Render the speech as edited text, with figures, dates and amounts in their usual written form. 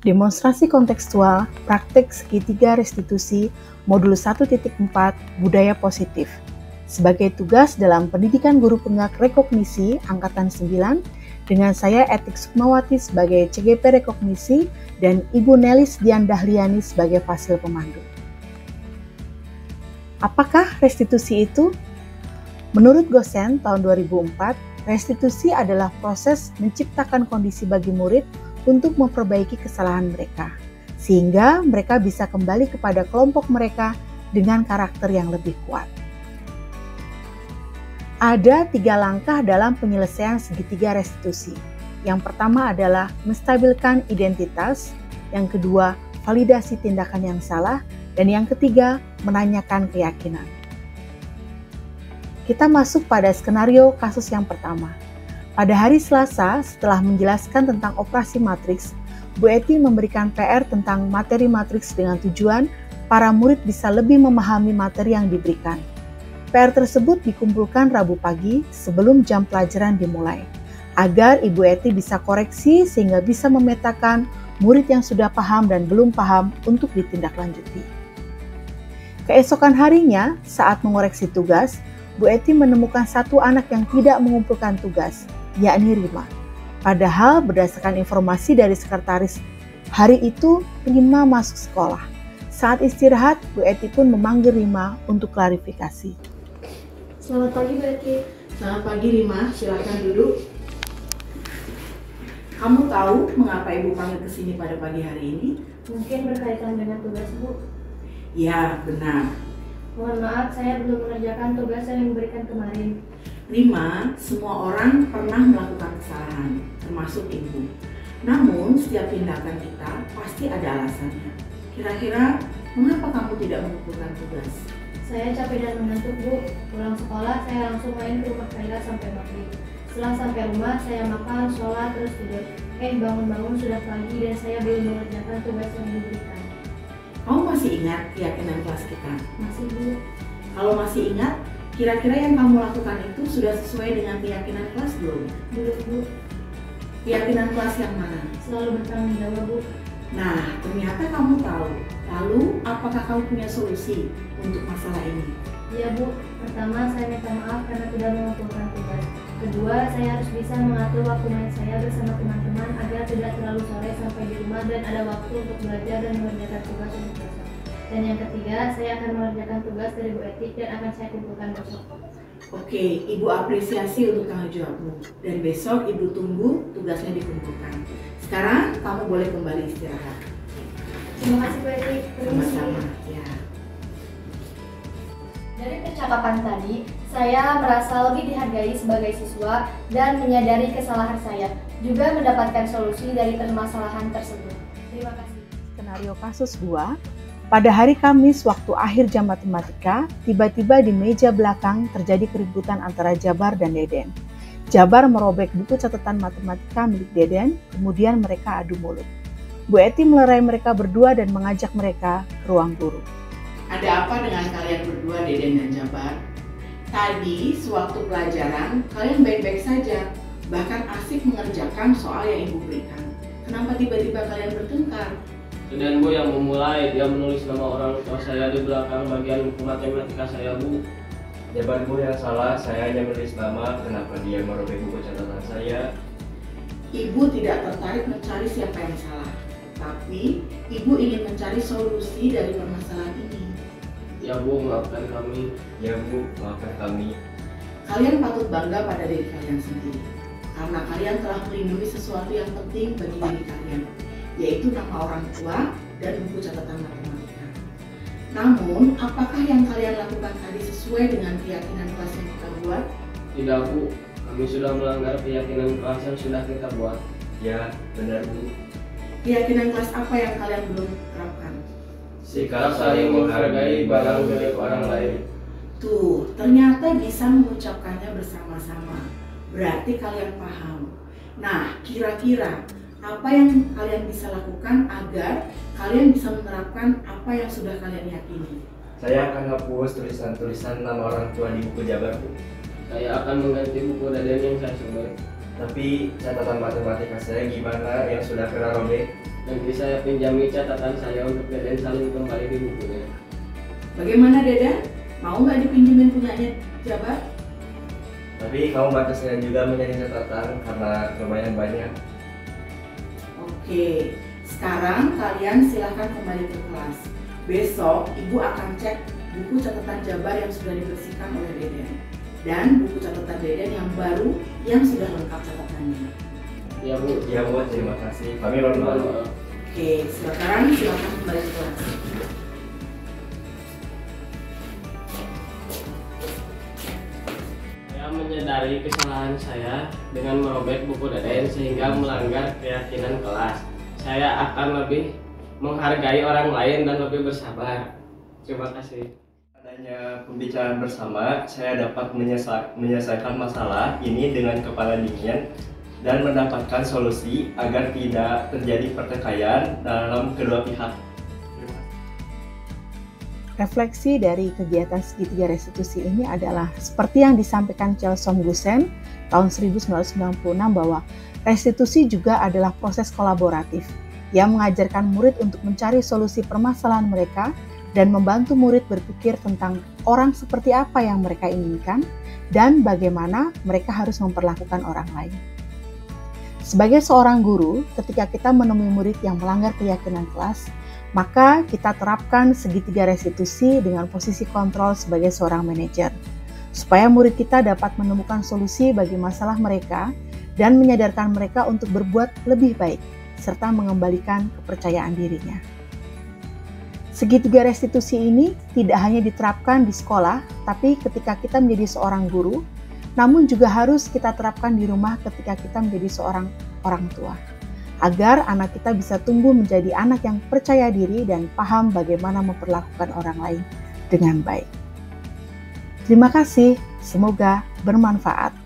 Demonstrasi kontekstual, praktek segitiga restitusi, modul 1.4, budaya positif. Sebagai tugas dalam pendidikan guru penegak rekognisi Angkatan 9, dengan saya Etik Sukmawati sebagai CGP Rekognisi dan Ibu Nelis Dian Dahliani sebagai fasil pemandu. Apakah restitusi itu? Menurut Gosen tahun 2004, restitusi adalah proses menciptakan kondisi bagi murid untuk memperbaiki kesalahan mereka, sehingga mereka bisa kembali kepada kelompok mereka dengan karakter yang lebih kuat. Ada 3 langkah dalam penyelesaian segitiga restitusi. Yang pertama adalah menstabilkan identitas, yang kedua validasi tindakan yang salah, dan yang ketiga menanyakan keyakinan. Kita masuk pada skenario kasus yang pertama. Pada hari Selasa, setelah menjelaskan tentang operasi matriks, Bu Eti memberikan PR tentang materi matriks dengan tujuan para murid bisa lebih memahami materi yang diberikan. PR tersebut dikumpulkan Rabu pagi sebelum jam pelajaran dimulai, agar Ibu Eti bisa koreksi sehingga bisa memetakan murid yang sudah paham dan belum paham untuk ditindaklanjuti. Keesokan harinya, saat mengoreksi tugas, Bu Eti menemukan satu anak yang tidak mengumpulkan tugas, yakni Rima. Padahal berdasarkan informasi dari sekretaris, hari itu Rima masuk sekolah. Saat istirahat, Bu Eti pun memanggil Rima untuk klarifikasi. Selamat pagi, Bu Eti. Selamat pagi Rima, silakan duduk. Kamu tahu mengapa Ibu panggil ke sini pada pagi hari ini? Mungkin berkaitan dengan tugas, Bu. Ya, benar. Mohon maaf, saya belum mengerjakan tugas yang diberikan kemarin. Rima, semua orang pernah melakukan kesalahan, termasuk Ibu. Namun, setiap tindakan kita pasti ada alasannya. Kira-kira, mengapa kamu tidak mengumpulkan tugas? Saya capek dan mengantuk, Bu. Pulang sekolah, saya langsung main ke rumah Kaila sampai maghrib. Setelah sampai rumah, saya makan, sholat, terus tidur. Bangun-bangun sudah pagi dan saya belum mengerjakan tugas yang diberikan. Kamu masih ingat keyakinan kelas kita? Masih, Bu. Kalau masih ingat, kira-kira yang kamu lakukan itu sudah sesuai dengan keyakinan kelas belum? Belum, Bu. Keyakinan kelas yang mana? Selalu bertanggung jawab, Bu. Nah, ternyata kamu tahu. Lalu, apakah kamu punya solusi untuk masalah ini? Iya, Bu. Pertama, saya minta maaf karena tidak mengumpulkan tugas. Kedua, saya harus bisa mengatur waktu main saya bersama teman-teman agar tidak terlalu sore sampai di rumah dan ada waktu untuk belajar dan mengerjakan tugas untuk besok. Dan yang ketiga, saya akan mengerjakan tugas dari Bu Eti dan akan saya kumpulkan besok. Oke, Ibu apresiasi untuk tanggung jawabmu. Dan besok Ibu tunggu tugasnya dikumpulkan. Sekarang kamu boleh kembali istirahat. Terima kasih, Bu Eti. Sama-sama. Ya. Dari percakapan tadi, saya merasa lebih dihargai sebagai siswa dan menyadari kesalahan saya, juga mendapatkan solusi dari permasalahan tersebut. Terima kasih. Skenario kasus 2. Pada hari Kamis waktu akhir jam matematika, tiba-tiba di meja belakang terjadi keributan antara Jabar dan Deden. Jabar merobek buku catatan matematika milik Deden, kemudian mereka adu mulut. Bu Eti melerai mereka berdua dan mengajak mereka ke ruang guru. Ada apa dengan kalian berdua, Deden dan Jabar? Tadi, sewaktu pelajaran, kalian baik-baik saja, bahkan asik mengerjakan soal yang Ibu berikan. Kenapa tiba-tiba kalian bertengkar? Deden, Bu, yang memulai. Dia menulis nama orang tua saya di belakang bagian buku matematika saya, Bu. Jabar, Bu, yang salah. Saya hanya menulis nama. Kenapa dia merobek buku catatan saya? Ibu tidak tertarik mencari siapa yang salah, tapi Ibu ingin mencari solusi dari permasalahan ini. Ya, Bu, maafkan kami. Ya, Bu, maafkan kami. Kalian patut bangga pada diri kalian sendiri, karena kalian telah melindungi sesuatu yang penting bagi diri kalian, yaitu nama orang tua dan buku catatan matematika. Namun, apakah yang kalian lakukan tadi sesuai dengan keyakinan kelas yang kita buat? Tidak, Bu. Kami sudah melanggar keyakinan kelas yang sudah kita buat. Ya, benar, Bu. Keyakinan kelas apa yang kalian belum terapkan? Sikap saling menghargai barang milik orang lain. Tuh, ternyata bisa mengucapkannya bersama-sama. Berarti kalian paham. Nah, kira-kira apa yang kalian bisa lakukan agar kalian bisa menerapkan apa yang sudah kalian yakini? Saya akan hapus tulisan-tulisan nama orang tua di buku Jabar, Bu. Saya akan mengganti buku Deden yang saya sobek. Tapi catatan matematika saya gimana yang sudah kena robek? Nanti saya pinjami catatan saya untuk Deden salin kembali di bukunya. Bagaimana Deden? Mau nggak dipinjemin punyanya Jabar? Tapi kamu bantu saya juga menjadi catatan karena lumayan banyak. Oke, sekarang kalian silahkan kembali ke kelas. Besok Ibu akan cek buku catatan Jabar yang sudah dibersihkan oleh Deden dan buku catatan Deden yang baru yang sudah lengkap catatannya. Ya Bu. Ya Bu, terima kasih. Kami lalu. Oke, sekarang silahkan kembali ke kelas. Saya menyadari kesalahan saya dengan merobek buku Deden sehingga melanggar keyakinan kelas. Saya akan lebih menghargai orang lain dan lebih bersabar. Terima kasih. Adanya pembicaraan bersama, saya dapat menyelesaikan masalah ini dengan kepala dingin dan mendapatkan solusi agar tidak terjadi pertikaian dalam kedua pihak. Refleksi dari kegiatan segitiga restitusi ini adalah seperti yang disampaikan Chelsom Gusen tahun 1996 bahwa restitusi juga adalah proses kolaboratif yang mengajarkan murid untuk mencari solusi permasalahan mereka dan membantu murid berpikir tentang orang seperti apa yang mereka inginkan dan bagaimana mereka harus memperlakukan orang lain. Sebagai seorang guru, ketika kita menemui murid yang melanggar keyakinan kelas, maka kita terapkan segitiga restitusi dengan posisi kontrol sebagai seorang manajer, supaya murid kita dapat menemukan solusi bagi masalah mereka dan menyadarkan mereka untuk berbuat lebih baik, serta mengembalikan kepercayaan dirinya. Segitiga restitusi ini tidak hanya diterapkan di sekolah, tapi ketika kita menjadi seorang guru, namun juga harus kita terapkan di rumah ketika kita menjadi seorang orang tua, agar anak kita bisa tumbuh menjadi anak yang percaya diri dan paham bagaimana memperlakukan orang lain dengan baik. Terima kasih, semoga bermanfaat.